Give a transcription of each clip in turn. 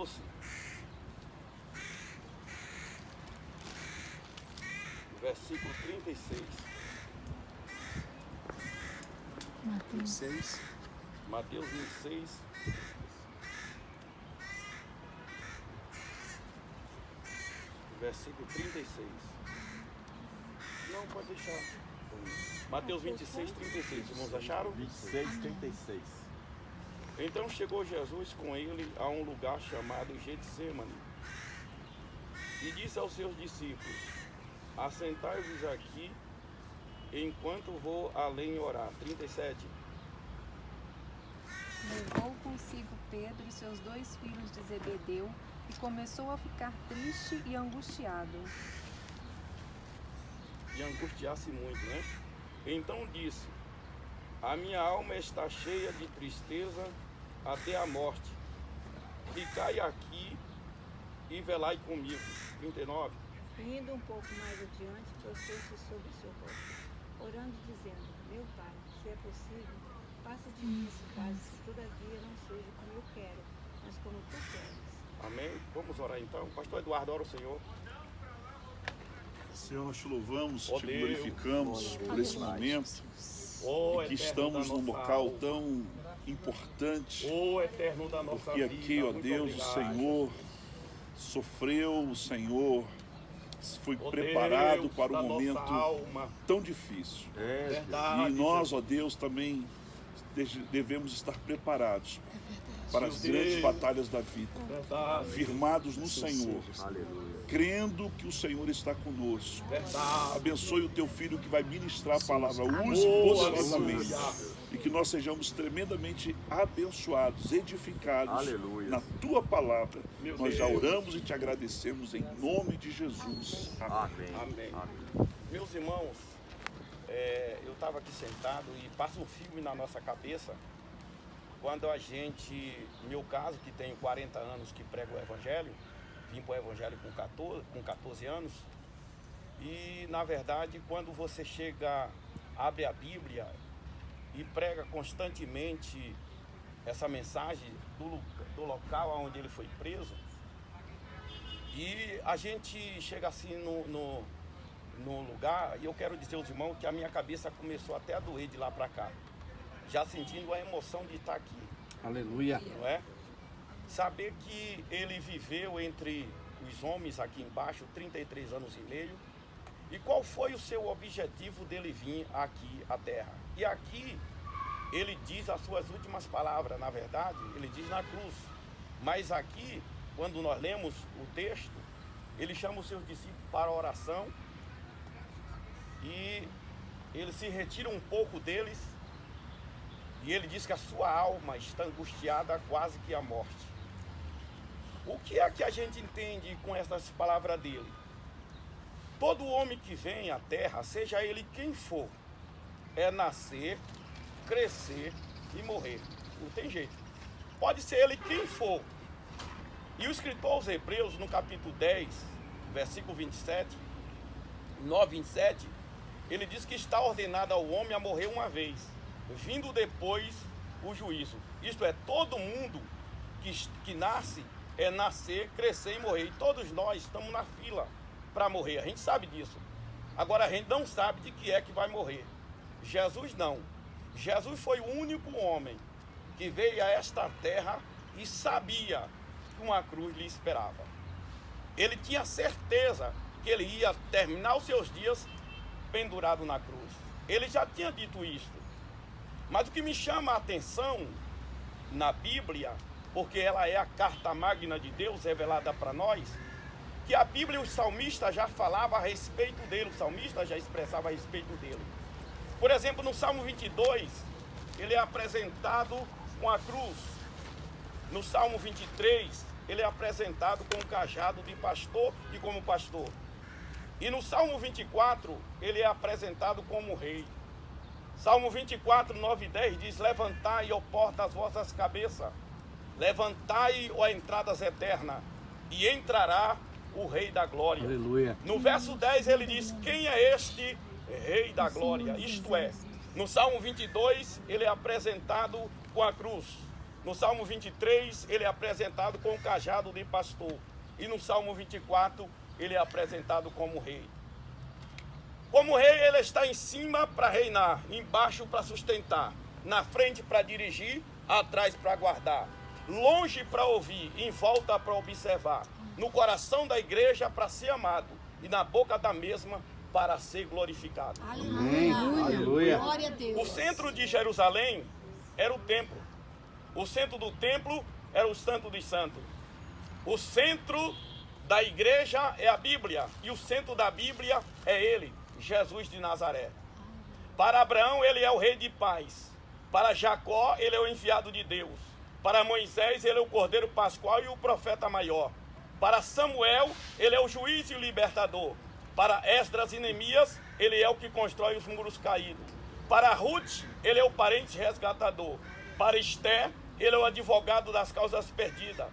trouxe. Versículo 36. Mateus 26. Versículo 36. Não, pode deixar. Mateus 26, 36. Os irmãos acharam? 26, 36. Então chegou Jesus com ele a um lugar chamado Getsemane e disse aos seus discípulos: assentai-vos aqui enquanto vou além orar. 37. Levou consigo Pedro e seus 2 filhos de Zebedeu e começou a ficar triste e angustiado. E angustiasse muito, né? Então disse: a minha alma está cheia de tristeza até a morte. Ficai aqui e velai comigo. 39. Indo um pouco mais adiante, prostrou-se sobre o seu rosto, orando e dizendo: meu Pai, se é possível, passa de mim esse cálice, todavia não seja como eu quero, mas como tu queres. Amém? Vamos orar então. Pastor Eduardo, ora o Senhor. Senhor, nós te louvamos, Ó te Deus, glorificamos por esse momento Ó e que Eterno estamos da num nossa local alma. tão importante, Ó Eterno da nossa porque vida. aqui, ó muito Deus, o obrigado. Senhor sofreu, o Senhor foi Ó preparado Deus para da um nossa momento alma. tão difícil. Verdade, E nós, Jesus. ó Deus, também devemos estar preparados para as Meu grandes Deus. batalhas da vida, Verdade. firmados no Senhor, crendo que o Senhor está conosco. Verdade. Abençoe o teu filho que vai ministrar a palavra, use Oh, poderosamente. aleluia. E que nós sejamos tremendamente abençoados, edificados Aleluia. na tua palavra. Meu Nós já Deus. oramos e te agradecemos em nome de Jesus. Amém. Amém. Amém. Meus irmãos, eu estava aqui sentado e passa um filme na nossa cabeça quando a gente, no meu caso, que tenho 40 anos que prego o Evangelho, vim para o Evangelho com 14 anos, e na verdade quando você chega, abre a Bíblia e prega constantemente essa mensagem do local onde ele foi preso, e a gente chega assim no lugar, e eu quero dizer aos irmãos que a minha cabeça começou até a doer de lá para cá, já sentindo a emoção de estar aqui. Aleluia. Não é? Saber que ele viveu entre os homens aqui embaixo 33 anos e meio, e qual foi o seu objetivo dele vir aqui à terra. E aqui ele diz as suas últimas palavras, na verdade, ele diz na cruz. Mas aqui, quando nós lemos o texto, ele chama os seus discípulos para a oração e ele se retira um pouco deles e ele diz que a sua alma está angustiada quase que à morte. O que é que a gente entende com essas palavras dele? Todo homem que vem à terra, seja ele quem for, é nascer, crescer e morrer. Não tem jeito. Pode ser ele quem for. E o escritor aos Hebreus, no capítulo 10, versículo 27, 9, 27, ele diz que está ordenado ao homem a morrer uma vez, vindo depois o juízo. Isto é, todo mundo que nasce é nascer, crescer e morrer. E todos nós estamos na fila para morrer. A gente sabe disso. Agora a gente não sabe de que é que vai morrer. Jesus não. Jesus foi o único homem que veio a esta terra e sabia que uma cruz lhe esperava. Ele tinha certeza que ele ia terminar os seus dias pendurado na cruz. Ele já tinha dito isto. Mas o que me chama a atenção na Bíblia, porque ela é a carta magna de Deus revelada para nós, que a Bíblia e os salmistas já falavam a respeito dele, o salmista já expressava a respeito dele. Por exemplo, no Salmo 22, ele é apresentado com a cruz. No Salmo 23, ele é apresentado com um cajado de pastor e como pastor. E no Salmo 24, ele é apresentado como rei. Salmo 24, 9 e 10 diz: levantai, ó porta, as vossas cabeças, levantai, ó entradas eternas, e entrará o Rei da Glória. Aleluia. No verso 10 ele diz: quem é este Rei da Glória? Isto é, no Salmo 22 ele é apresentado com a cruz. No Salmo 23, ele é apresentado com o cajado de pastor. E no Salmo 24, ele é apresentado como rei. Como rei, ele está em cima para reinar, embaixo para sustentar, na frente para dirigir, atrás para guardar, longe para ouvir, em volta para observar, no coração da igreja para ser amado e na boca da mesma para ser glorificado. Amém. Aleluia. Glória a Deus. O centro de Jerusalém era o templo. O centro do templo era o Santo dos Santos. O centro da igreja é a Bíblia. E o centro da Bíblia é ele, Jesus de Nazaré. Para Abraão, ele é o rei de paz. Para Jacó, ele é o enviado de Deus. Para Moisés, ele é o cordeiro pascual e o profeta maior. Para Samuel, ele é o juiz e o libertador. Para Esdras e Neemias, ele é o que constrói os muros caídos. Para Ruth, ele é o parente resgatador. Para Esté, ele é o advogado das causas perdidas.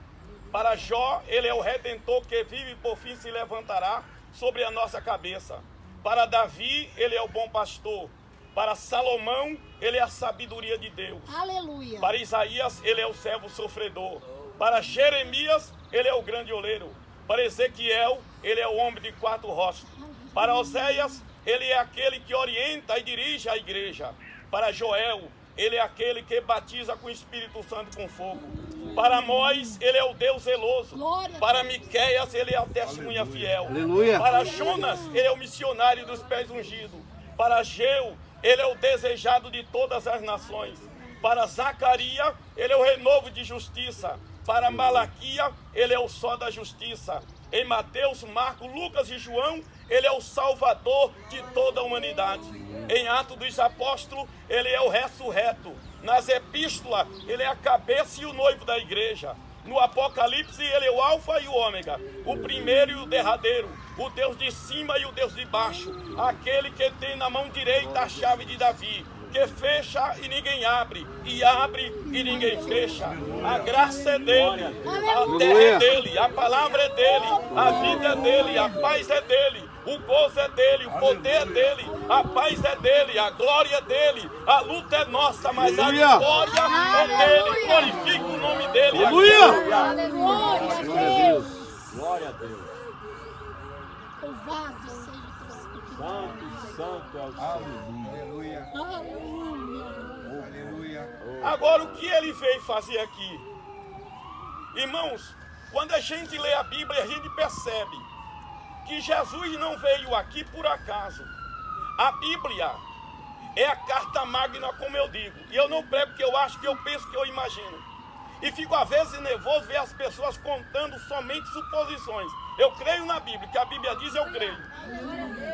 Para Jó, ele é o redentor que vive e por fim se levantará sobre a nossa cabeça. Para Davi, ele é o bom pastor. Para Salomão, ele é a sabedoria de Deus. Aleluia. Para Isaías, ele é o servo sofredor. Para Jeremias, ele é o grande oleiro. Para Ezequiel, ele é o homem de 4 rostos. Para Oséias, ele é aquele que orienta e dirige a igreja. Para Joel, ele é aquele que batiza com o Espírito Santo com fogo. Para Amós, ele é o Deus zeloso. Para Miqueias, ele é a testemunha fiel. Aleluia. Para Jonas, ele é o missionário dos pés ungidos. Para Ageu, ele é o desejado de todas as nações. Para Zacarias, ele é o renovo de justiça. Para Malaquia, ele é o sol da justiça. Em Mateus, Marcos, Lucas e João, ele é o salvador de toda a humanidade. Em Atos dos Apóstolos, ele é o ressurreto. Nas epístolas, ele é a cabeça e o noivo da igreja. No Apocalipse, ele é o alfa e o ômega, o primeiro e o derradeiro, o Deus de cima e o Deus de baixo, aquele que tem na mão direita a chave de Davi, que fecha e ninguém abre, e abre e ninguém fecha. A graça é dele, a terra é dele, a palavra é dele, a vida é dele, a paz é dele, o gozo é dele, o poder é dele, a paz é dele, a glória é dele, a luta é nossa, mas a vitória é dele. Glorifique o nome dele. Aleluia. Glória a Deus. Louvado seja o teu santo. Santo, santo é o Senhor. Aleluia. Agora, o que ele veio fazer aqui? Irmãos, quando a gente lê a Bíblia, a gente percebe que Jesus não veio aqui por acaso. A Bíblia é a carta magna, como eu digo. E eu não prego porque eu acho, que eu penso, que eu imagino. E fico às vezes nervoso ver as pessoas contando somente suposições. Eu creio na Bíblia, que a Bíblia diz, eu creio.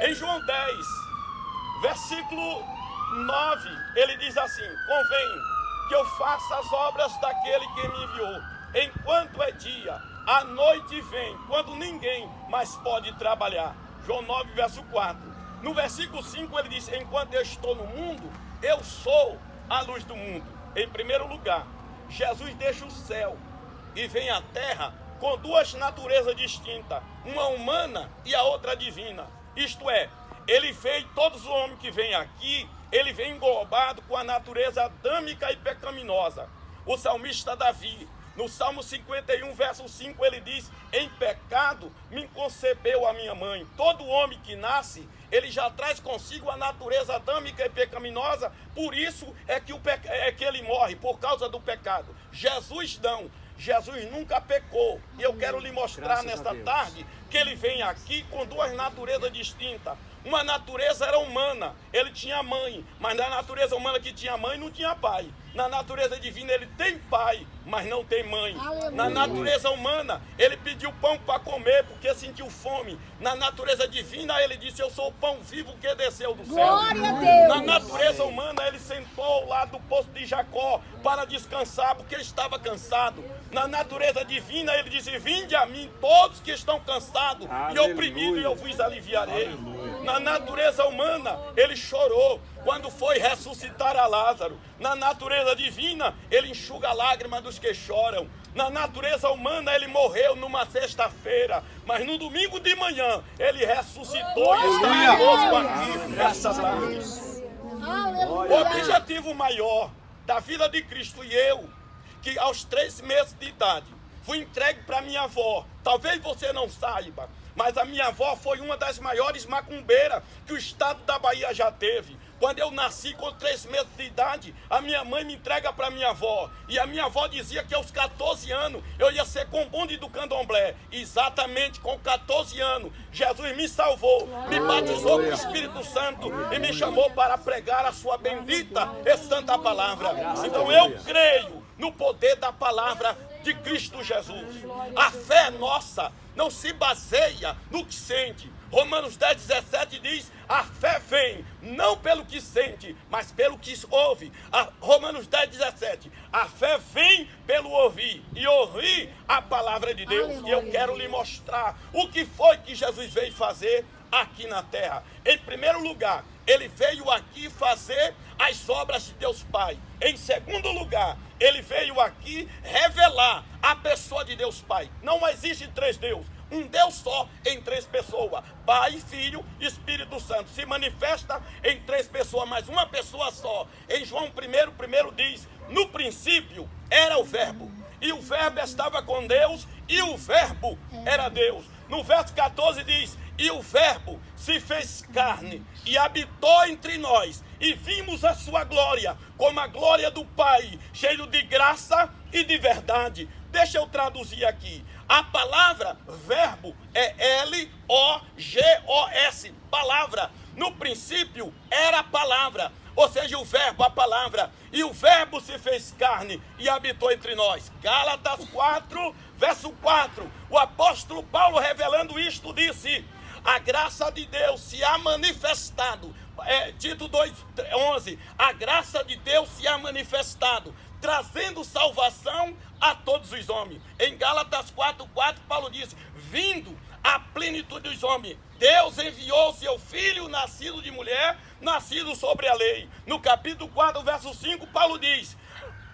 Em João 10, versículo 9, ele diz assim: convém que eu faça as obras daquele que me enviou, enquanto é dia. A noite vem, quando ninguém mais pode trabalhar. João 9, verso 4. No versículo 5 ele diz: enquanto eu estou no mundo, eu sou a luz do mundo. Em primeiro lugar, Jesus deixa o céu e vem à terra com 2 naturezas distintas, uma humana e a outra divina. Isto é, ele veio, todos os homens que vêm aqui, ele vem englobado com a natureza adâmica e pecaminosa. O salmista Davi, no Salmo 51, verso 5, ele diz: em pecado me concebeu a minha mãe. Todo homem que nasce, ele já traz consigo a natureza adâmica e pecaminosa, por isso é que ele morre, por causa do pecado. Jesus não. Jesus nunca pecou. E eu quero lhe mostrar nesta tarde que ele vem aqui com 2 naturezas distintas. Uma natureza era humana, ele tinha mãe, mas na natureza humana que tinha mãe não tinha pai. Na natureza divina ele tem pai, mas não tem mãe. Aleluia. Na natureza humana ele pediu pão para comer porque sentiu fome. Na natureza divina ele disse: eu sou o pão vivo que desceu do céu. Glória a Deus. Na natureza humana ele sentou lá do poço de Jacó para descansar porque ele estava cansado. Na natureza divina ele disse: vinde a mim todos que estão cansados e oprimidos, e eu vos aliviarei. Aleluia. Na natureza humana ele chorou quando foi ressuscitar a Lázaro. Na natureza divina, ele enxuga a lágrima dos que choram. Na natureza humana, ele morreu numa sexta-feira, mas no domingo de manhã, ele ressuscitou e está conosco aqui nesta tarde. O objetivo maior da vida de Cristo e eu que aos 3 meses de idade, fui entregue para minha avó. Talvez você não saiba, mas a minha avó foi uma das maiores macumbeiras que o estado da Bahia já teve. Quando eu nasci com 3 meses de idade, a minha mãe me entrega para minha avó. E a minha avó dizia que aos 14 anos eu ia ser combonde do candomblé. Exatamente com 14 anos, Jesus me salvou, me batizou com o Espírito Santo e me chamou para pregar a sua bendita e santa palavra. Então eu creio no poder da palavra de Cristo Jesus. A fé nossa não se baseia no que sente. Romanos 10:17 diz: a fé vem não pelo que sente, mas pelo que ouve. Romanos 10:17, a fé vem pelo ouvir, e ouvir a palavra de Deus. E eu quero lhe mostrar o que foi que Jesus veio fazer aqui na terra. Em primeiro lugar, ele veio aqui fazer as obras de Deus Pai. Em segundo lugar, ele veio aqui revelar a pessoa de Deus Pai. Não existe 3 deuses. Um Deus só em 3 pessoas. Pai, Filho e Espírito Santo. Se manifesta em 3 pessoas, mas uma pessoa só. Em João 1 diz: no princípio era o Verbo, e o Verbo estava com Deus, e o Verbo era Deus. No verso 14 diz: e o Verbo se fez carne e habitou entre nós, e vimos a sua glória, como a glória do Pai, cheio de graça e de verdade. Deixa eu traduzir aqui. A palavra verbo é L-O-G-O-S, palavra. No princípio era a palavra, ou seja, o verbo, a palavra. E o verbo se fez carne e habitou entre nós. Gálatas 4, verso 4. O apóstolo Paulo, revelando isto, disse: a graça de Deus se há manifestado. Tito 2:11. A graça de Deus se há manifestado, trazendo salvação a todos os homens. Em Gálatas 4:4, Paulo diz: vindo a plenitude dos homens, Deus enviou seu Filho, nascido de mulher, nascido sobre a lei. No capítulo 4, verso 5, Paulo diz: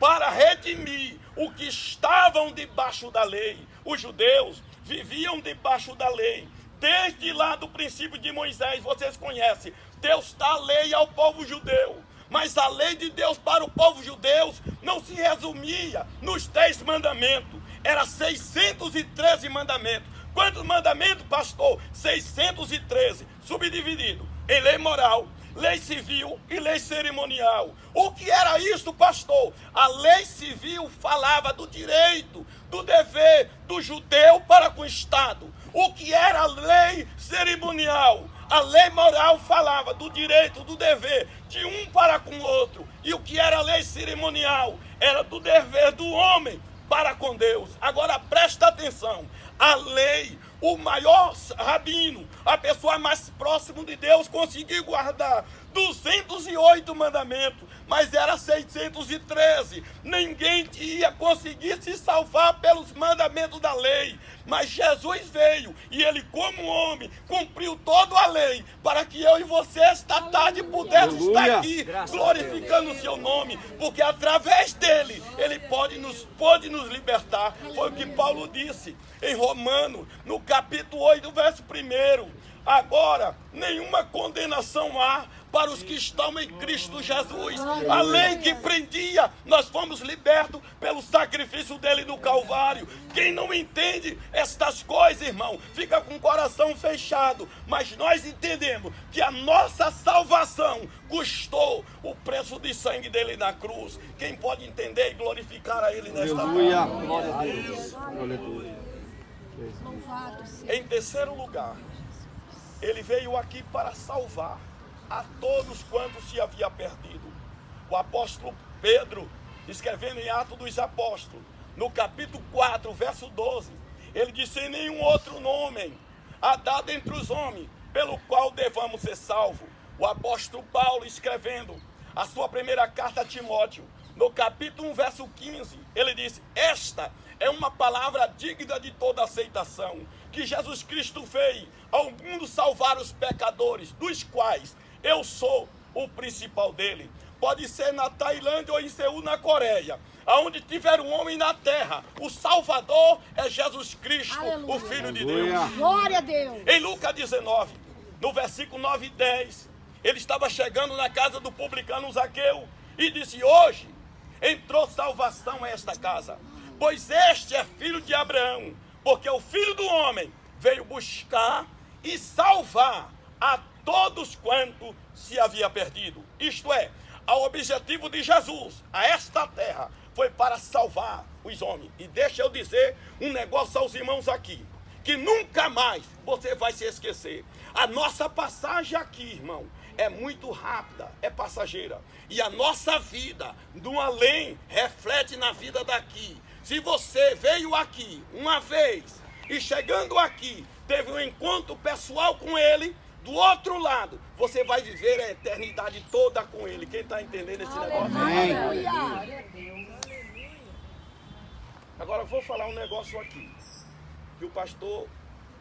para redimir o que estavam debaixo da lei. Os judeus viviam debaixo da lei. Desde lá do princípio de Moisés, vocês conhecem, Deus dá a lei ao povo judeu. Mas a lei de Deus para o povo judeu não se resumia nos 10 mandamentos. Era 613 mandamentos. Quantos mandamentos, pastor? 613. Subdividido em lei moral, lei civil e lei cerimonial. O que era isso, pastor? A lei civil falava do direito, do dever do judeu para com o Estado. O que era a lei cerimonial? A lei moral falava do direito, do dever de um para com o outro. E o que era a lei cerimonial? Era do dever do homem para com Deus. Agora presta atenção. A lei, o maior rabino, a pessoa mais próxima de Deus, conseguiu guardar 208 mandamentos, mas era 613. Ninguém ia conseguir se salvar pelos mandamentos da lei. Mas Jesus veio e ele, como homem, cumpriu toda a lei para que eu e você esta tarde pudesse estar aqui glorificando o seu nome, porque através dele ele pode nos libertar. Foi o que Paulo disse em Romanos, no capítulo 8, verso 1. Agora, nenhuma condenação há para os que estão em Cristo Jesus. A lei que prendia, nós fomos libertos pelo sacrifício dele no Calvário. Quem não entende estas coisas, irmão, fica com o coração fechado. Mas nós entendemos que a nossa salvação custou o preço de sangue dele na cruz. Quem pode entender e glorificar a ele nesta tarde? Glória a Deus. Glória a Deus. Louvado seja. Em terceiro lugar, ele veio aqui para salvar a todos quantos se havia perdido. O apóstolo Pedro, escrevendo em Atos dos Apóstolos, no capítulo 4, verso 12, ele disse: sem nenhum outro nome há dado entre os homens pelo qual devamos ser salvos. O apóstolo Paulo, escrevendo a sua primeira carta a Timóteo, no capítulo 1, verso 15, ele disse: esta é uma palavra digna de toda aceitação, que Jesus Cristo veio ao mundo salvar os pecadores, dos quais eu sou o principal dele. Pode ser na Tailândia ou em Seul, na Coreia. Aonde tiver um homem na terra, o Salvador é Jesus Cristo, Aleluia. o Filho de Deus. Glória a Deus. Em Lucas 19, no versículo 9 e 10, ele estava chegando na casa do publicano Zaqueu e disse: hoje entrou salvação a esta casa. Pois este é filho de Abraão, porque o Filho do Homem veio buscar e salvar a todos quanto se havia perdido. Isto é, o objetivo de Jesus a esta terra foi para salvar os homens. E deixa eu dizer um negócio aos irmãos aqui, que nunca mais você vai se esquecer. A nossa passagem aqui, irmão, é muito rápida, é passageira. E a nossa vida do além reflete na vida daqui. Se você veio aqui uma vez e chegando aqui teve um encontro pessoal com ele, do outro lado você vai viver a eternidade toda com ele. Quem está entendendo esse negócio? Agora eu vou falar um negócio aqui que o pastor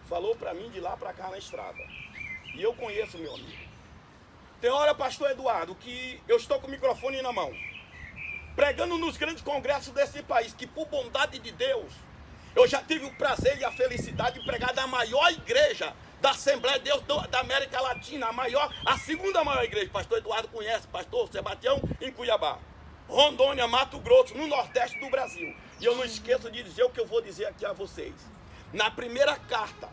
falou para mim de lá para cá na estrada. E eu conheço meu amigo. Tem hora, pastor Eduardo, que eu estou com o microfone na mão, pregando nos grandes congressos desse país, que por bondade de Deus, eu já tive o prazer e a felicidade de pregar na maior igreja da Assembleia de Deus da América Latina, a segunda maior igreja. Pastor Eduardo conhece, pastor Sebastião, em Cuiabá, Rondônia, Mato Grosso, no Nordeste do Brasil. E eu não esqueço de dizer o que eu vou dizer aqui a vocês. Na primeira carta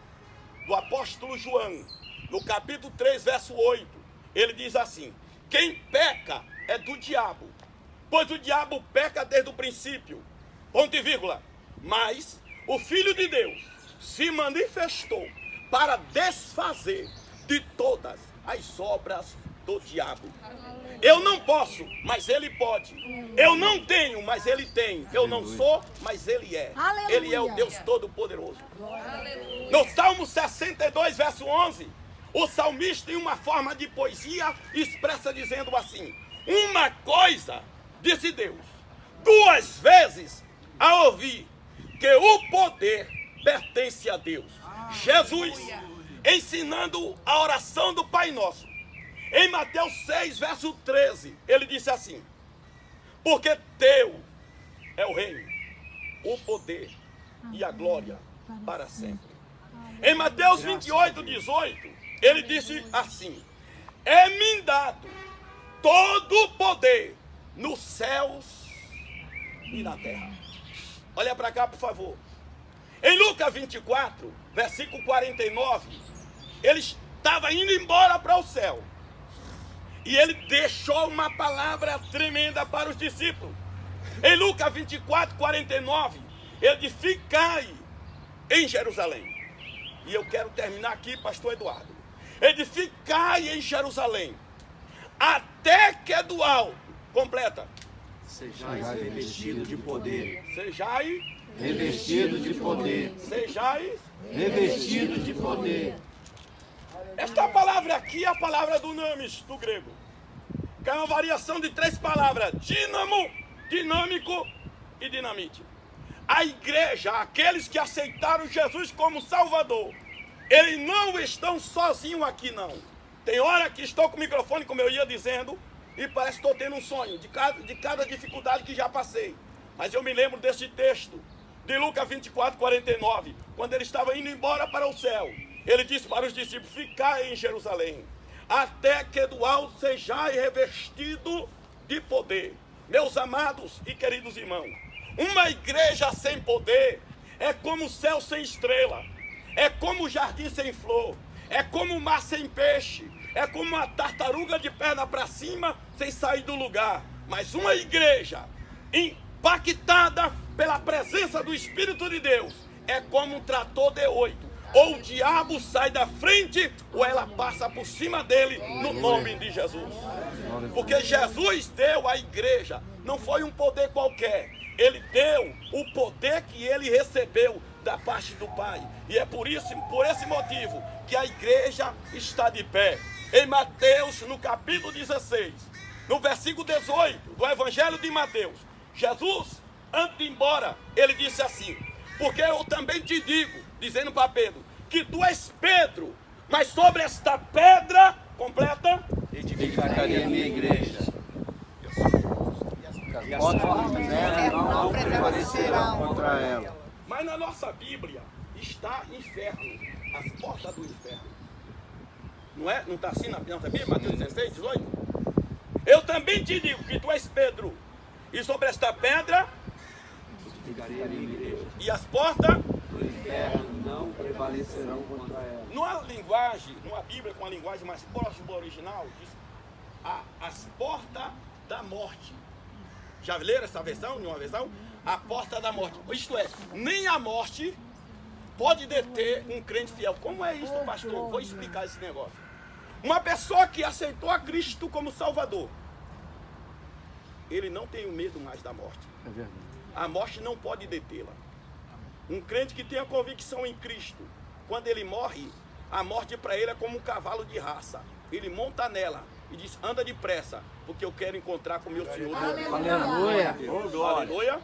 do apóstolo João, no capítulo 3, verso 8, ele diz assim: quem peca é do diabo, pois o diabo peca desde o princípio, ponto e vírgula, mas o Filho de Deus se manifestou para desfazer de todas as obras do diabo. Eu não posso, mas ele pode. Eu não tenho, mas ele tem. Eu não sou, mas ele é. Ele é o Deus Todo-Poderoso. No Salmo 62, verso 11, o salmista, em uma forma de poesia, expressa dizendo assim: uma coisa, disse Deus, duas vezes a ouvir, que o poder pertence a Deus. Jesus, ensinando a oração do Pai Nosso, em Mateus 6, verso 13, ele disse assim: porque teu é o reino, o poder e a glória para sempre. Em Mateus 28, 18, ele disse assim: é-me dado todo o poder nos céus e na terra. Olha para cá, por favor. Em Lucas 24, versículo 49, ele estava indo embora para o céu. E ele deixou uma palavra tremenda para os discípulos. Em Lucas 24, 49, ele disse: ficai em Jerusalém. E eu quero terminar aqui, pastor Eduardo. Ele disse: ficai em Jerusalém, até que do alto, completa, Sejais revestido de poder. sejais Revestido de poder. sejais. Revestido de poder. Esta palavra aqui é a palavra do namis, do grego, que é uma variação de três palavras: dínamo, dinâmico e dinamite. A igreja, aqueles que aceitaram Jesus como Salvador, eles não estão sozinhos aqui, não. Tem hora que estou com o microfone, como eu ia dizendo, e parece que estou tendo um sonho de cada dificuldade que já passei. Mas eu me lembro desse texto de Lucas 24, 49, quando ele estava indo embora para o céu. Ele disse para os discípulos: ficai em Jerusalém, até que do alto sejais revestido de poder. Meus amados e queridos irmãos, uma igreja sem poder é como o céu sem estrela, é como o jardim sem flor, é como o mar sem peixe, é como uma tartaruga de perna para cima sem sair do lugar. Mas uma igreja impactada pela presença do Espírito de Deus é como um trator D8. Ou o diabo sai da frente, ou ela passa por cima dele, no nome de Jesus. Porque Jesus deu à igreja, não foi um poder qualquer. Ele deu o poder que ele recebeu da parte do Pai. E é por esse motivo, que a igreja está de pé. Em Mateus, no capítulo 16, no versículo 18, do Evangelho de Mateus, Jesus, antes de ir embora, ele disse assim: porque eu também te digo, dizendo para Pedro, que tu és Pedro, mas sobre esta pedra, completa, Edificarei a minha igreja. E as portas dela não prevalecerão contra ela. Mas na nossa Bíblia está inferno, as portas do inferno. Não é? Não está assim na nossa Bíblia, Mateus 16, 18? Eu também te digo que tu és Pedro, E sobre esta pedra e as portas não prevalecerão contra ela. Numa Bíblia com a linguagem mais próxima do original, diz as portas da morte. Já leram essa versão, em uma versão? A porta da morte. Isto é, nem a morte pode deter um crente fiel. Como é isso, pastor? Vou explicar esse negócio. Uma pessoa que aceitou a Cristo como Salvador, ele não tem o medo mais da morte. É verdade. A morte não pode detê-la. Um crente que tem a convicção em Cristo, quando ele morre, a morte para ele é como um cavalo de raça. Ele monta nela e diz, anda depressa, porque eu quero encontrar com o meu Senhor. Aleluia. Aleluia.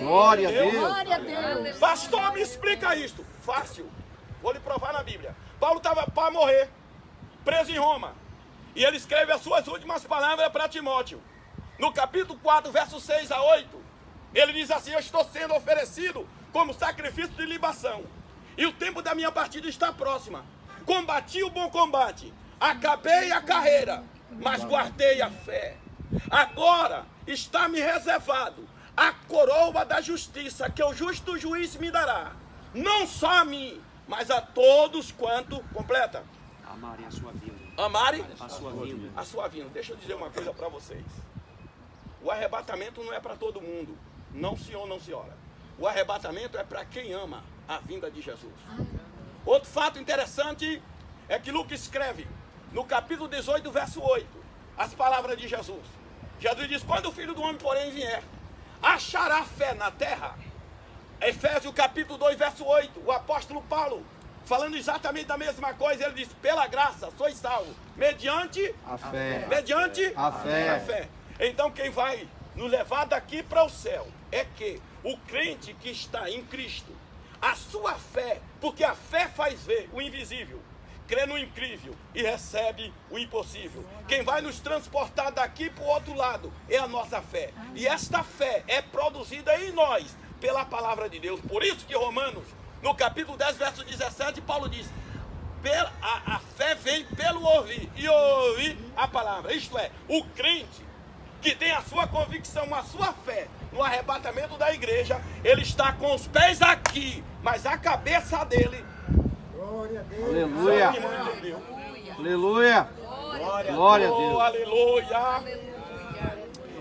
Glória a Deus. Glória a Deus. Pastor, me explica isto. Fácil. Vou lhe provar na Bíblia. Paulo estava para morrer, preso em Roma. E ele escreve as suas últimas palavras para Timóteo. No capítulo 4, versos 6 a 8, ele diz assim, eu estou sendo oferecido como sacrifício de libação. E o tempo da minha partida está próxima. Combati o bom combate. Acabei a carreira, mas guardei a fé. Agora está me reservado a coroa da justiça que o justo juiz me dará. Não só a mim, mas a todos quanto... Completa. Amarem a sua vida. Amarem A sua vida. a sua vinda. Deixa eu dizer uma coisa para vocês. O arrebatamento não é para todo mundo. Não senhor, não senhora. O arrebatamento é para quem ama a vinda de Jesus. Outro fato interessante é que Lucas escreve no capítulo 18, verso 8, as palavras de Jesus. Jesus diz, quando o Filho do Homem, porém, vier, achará fé na terra? Efésios capítulo 2, verso 8, o apóstolo Paulo, falando exatamente da mesma coisa, ele diz, pela graça sois salvos, mediante A fé. mediante A fé. a fé. Então quem vai nos levar daqui para o céu é que o crente que está em Cristo, a sua fé, porque a fé faz ver o invisível, crê no incrível e recebe o impossível. Quem vai nos transportar daqui para o outro lado é a nossa fé. E esta fé é produzida em nós pela palavra de Deus. Por isso que Romanos, no capítulo 10, verso 17, Paulo diz, a fé vem pelo ouvir e ouvir a palavra. Isto é, o crente que tem a sua convicção, a sua fé no arrebatamento da igreja, ele está com os pés aqui, mas a cabeça dele... Aleluia. Aleluia. Glória a Deus. Aleluia.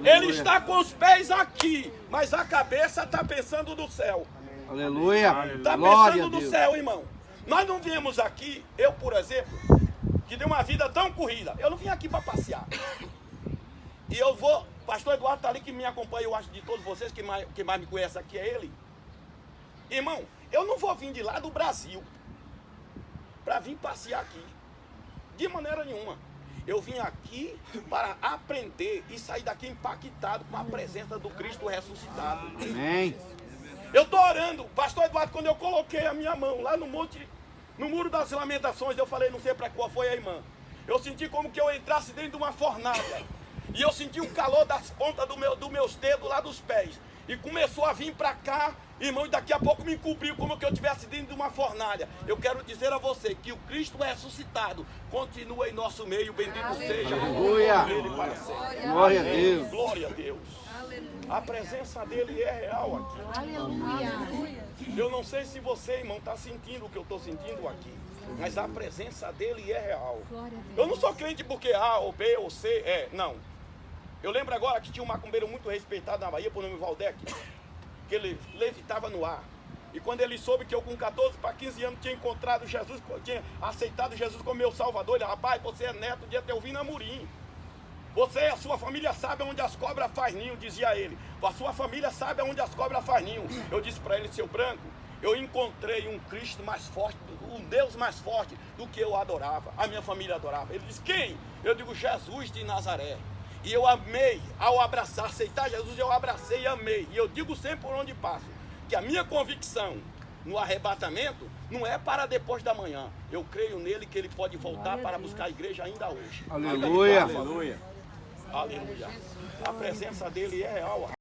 Ele está com os pés aqui, mas a cabeça está pensando no céu. Aleluia. Está Glória a pensando no Deus. céu, irmão. Nós não viemos aqui, eu, por exemplo, que dei uma vida tão corrida, eu não vim aqui para passear. E eu vou, pastor Eduardo está ali que me acompanha, eu acho de todos vocês, que mais me conhece aqui é ele. Irmão, eu não vou vir de lá do Brasil para vir passear aqui, de maneira nenhuma. Eu vim aqui para aprender e sair daqui impactado com a presença do Cristo ressuscitado. Amém. Eu estou orando, pastor Eduardo, quando eu coloquei a minha mão lá no monte, no Muro das Lamentações, eu falei, não sei para qual foi a irmã. Eu senti como que eu entrasse dentro de uma fornalha. E eu senti o calor das pontas dos meus dedos lá dos pés. E começou a vir para cá, irmão, e daqui a pouco me encobriu como que eu estivesse dentro de uma fornalha. Eu quero dizer a você que o Cristo ressuscitado continua em nosso meio, bendito seja Aleluia. Ele para sempre. Glória a Deus. Glória a Deus. A presença dele é real aqui. Aleluia. Eu não sei se você, irmão, está sentindo o que eu estou sentindo aqui, mas a presença dele é real. Eu não sou crente porque A ou B ou C é, não. Eu lembro agora que tinha um macumbeiro muito respeitado na Bahia, por nome Valdec, que ele levitava no ar. E quando ele soube que eu com 14 para 15 anos tinha encontrado Jesus, tinha aceitado Jesus como meu salvador, ele, rapaz, você é neto de Etelvino Amorim. Você e a sua família sabe onde as cobras faz ninho, dizia ele. A sua família sabe onde as cobras faz ninho. Eu disse para ele, seu branco, eu encontrei um Cristo mais forte, um Deus mais forte do que eu adorava, a minha família adorava. Ele disse, quem? Eu digo, Jesus de Nazaré. E eu amei, ao abraçar, aceitar Jesus, eu abracei e amei. E eu digo sempre por onde passo, que a minha convicção no arrebatamento não é para depois da manhã. Eu creio nele que ele pode voltar para buscar a igreja ainda hoje. Aleluia. Aleluia. A presença dele é real.